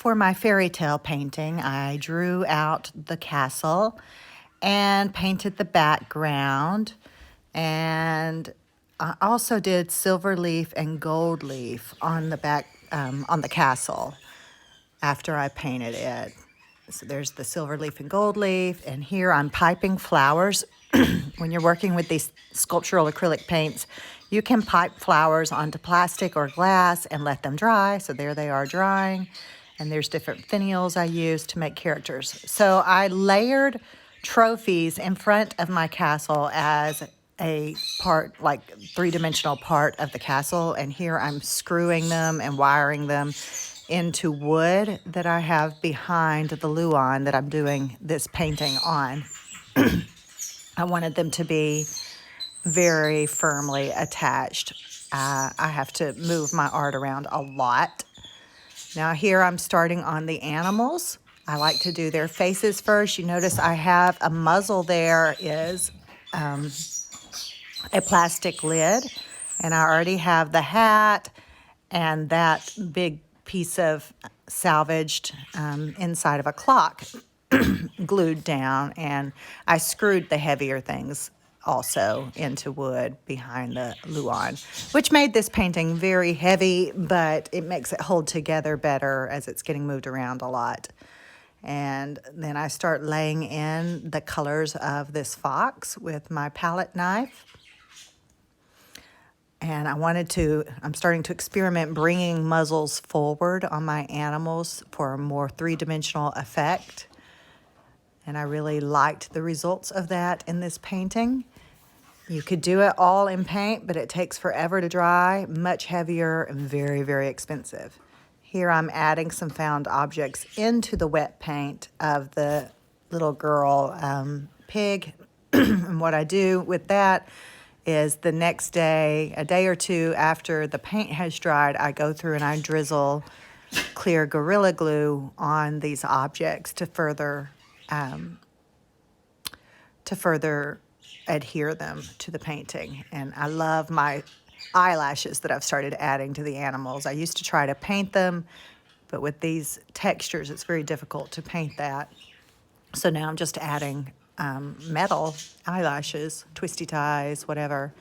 For my fairy tale painting, I drew out the castle and painted the background, and I also did silver leaf and gold leaf on the back on the castle after I painted it. So there's the silver leaf and gold leaf, and here I'm piping flowers. When you're working with these sculptural acrylic paints, you can pipe flowers onto plastic or glass and let them dry. So there they are drying. And there's different finials I use to make characters. So I layered trophies in front of my castle as a part, like three-dimensional part of the castle. And here I'm screwing them and wiring them into wood that I have behind the luan that I'm doing this painting on. I wanted them to be very firmly attached. I have to move my art around a lot. Now here I'm starting on the animals. I like to do their faces first. You notice I have a muzzle there is a plastic lid, and I already have the hat and that big piece of salvaged inside of a clock glued down, and I screwed the heavier things also into wood behind the luan, which made this painting very heavy, but it makes it hold together better as it's getting moved around a lot. And then I start laying in the colors of this fox with my palette knife. And I'm starting to experiment bringing muzzles forward on my animals for a more three-dimensional effect. And I really liked the results of that in this painting. You could do it all in paint, but it takes forever to dry, much heavier, and very, very expensive. Here I'm adding some found objects into the wet paint of the little girl pig. And what I do with that is the next day, a day or two after the paint has dried, I go through and I drizzle clear Gorilla Glue on these objects to further adhere them to the painting. And I love my eyelashes that I've started adding to the animals. I used to try to paint them, but with these textures, it's very difficult to paint that. So now I'm just adding metal eyelashes, twisty ties, whatever.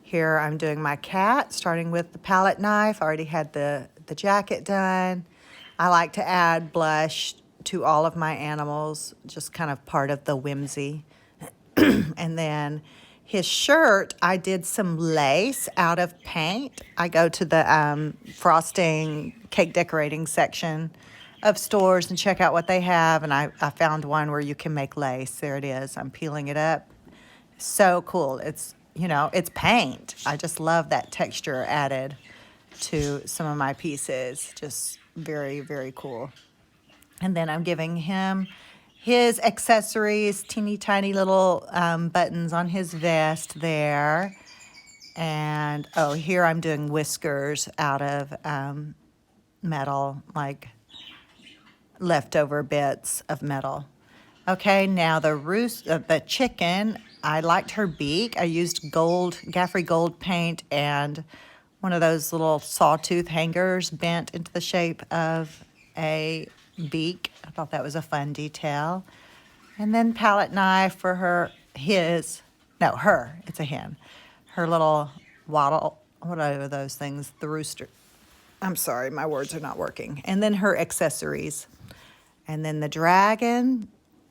Here I'm doing my cat, starting with the palette knife. I already had the jacket done. I like to add blush to all of my animals, just kind of part of the whimsy. And then his shirt, I did some lace out of paint. I go to the frosting, cake decorating section of stores and check out what they have. And I found one where you can make lace. There it is. I'm peeling it up. So cool. It's paint. I just love that texture added to some of my pieces. Just very, very cool. And then I'm giving him his accessories, teeny tiny little buttons on his vest there. And, here I'm doing whiskers out of metal, like leftover bits of metal. Okay, now the chicken, I liked her beak. I used Gaffrey gold paint and one of those little sawtooth hangers bent into the shape of a beak. I thought that was a fun detail. And then palette knife for her, it's a hen. Her little wattle, whatever those things, the rooster. I'm sorry, my words are not working. And then her accessories. And then the dragon.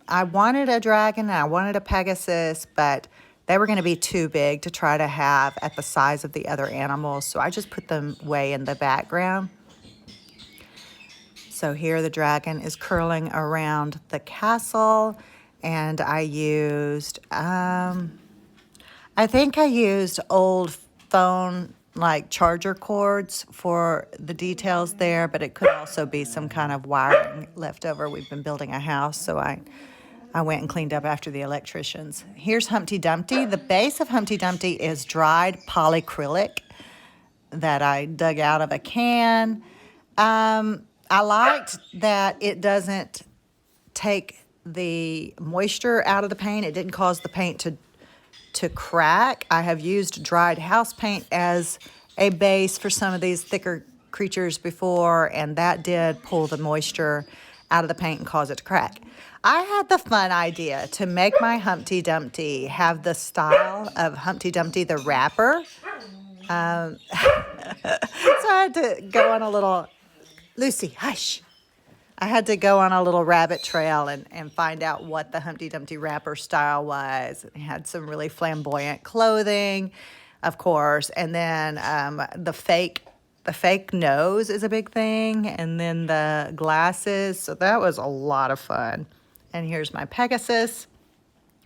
I wanted a dragon and I wanted a Pegasus, but they were going to be too big to try to have at the size of the other animals. So I just put them way in the background. So here the dragon is curling around the castle, and I used, I think I used old phone like charger cords for the details there, but it could also be some kind of wiring left over. We've been building a house, so I went and cleaned up after the electricians. Here's Humpty Dumpty. The base of Humpty Dumpty is dried polyacrylic that I dug out of a can. I liked that it doesn't take the moisture out of the paint. It didn't cause the paint to crack. I have used dried house paint as a base for some of these thicker creatures before, and that did pull the moisture out of the paint and cause it to crack. I had the fun idea to make my Humpty Dumpty have the style of Humpty Dumpty the rapper. So I had to go on a little, Lucy, hush. I had to go on a little rabbit trail and find out what the Humpty Dumpty rapper style was. It had some really flamboyant clothing, of course, and then the fake nose is a big thing, and then the glasses. So that was a lot of fun. And here's my Pegasus,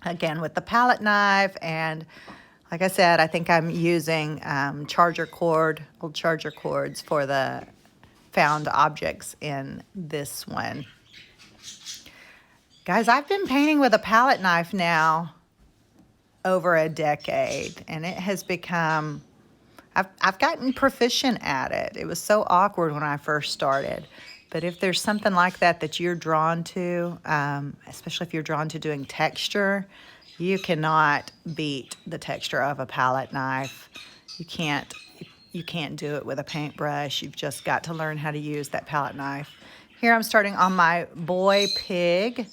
again with the palette knife. And like I said, I think I'm using old charger cords for the found objects in this one. Guys, I've been painting with a palette knife now over a decade, and it has become, I've gotten proficient at it. It was so awkward when I first started. But if there's something like that you're drawn to, especially if you're drawn to doing texture, you cannot beat the texture of a palette knife. You can't do it with a paintbrush. You've just got to learn how to use that palette knife. Here I'm starting on my boy pig,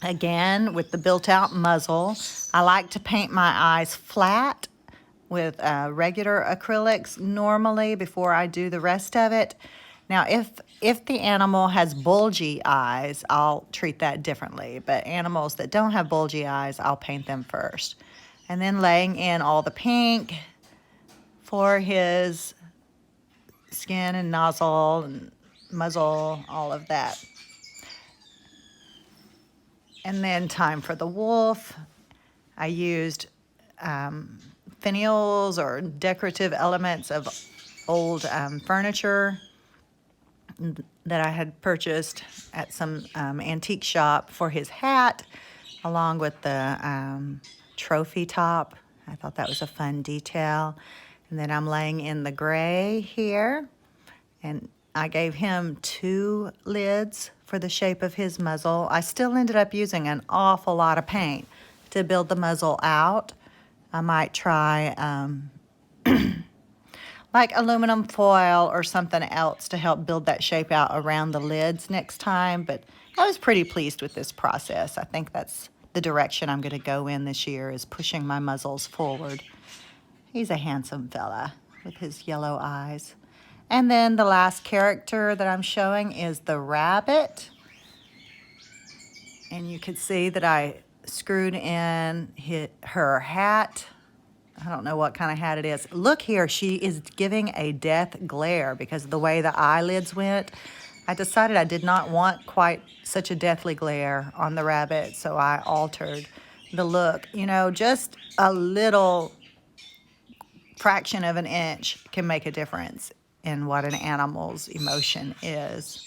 again with the built-out muzzle. I like to paint my eyes flat with regular acrylics normally before I do the rest of it. Now, if the animal has bulgy eyes, I'll treat that differently. But animals that don't have bulgy eyes, I'll paint them first. And then laying in all the pink for his skin and nozzle and muzzle, all of that. And then time for the wolf. I used finials or decorative elements of old furniture that I had purchased at some antique shop for his hat, along with the trophy top. I thought that was a fun detail. And then I'm laying in the gray here, and I gave him 2 lids for the shape of his muzzle. I still ended up using an awful lot of paint to build the muzzle out. I might try like aluminum foil or something else to help build that shape out around the lids next time, but I was pretty pleased with this process. I think that's the direction I'm going to go in this year, is pushing my muzzles forward. He's a handsome fella with his yellow eyes. And then the last character that I'm showing is the rabbit. And you can see that I screwed in her hat. I don't know what kind of hat it is. Look here, she is giving a death glare because of the way the eyelids went. I decided I did not want quite such a deathly glare on the rabbit, so I altered the look. You know, just a little fraction of an inch can make a difference in what an animal's emotion is.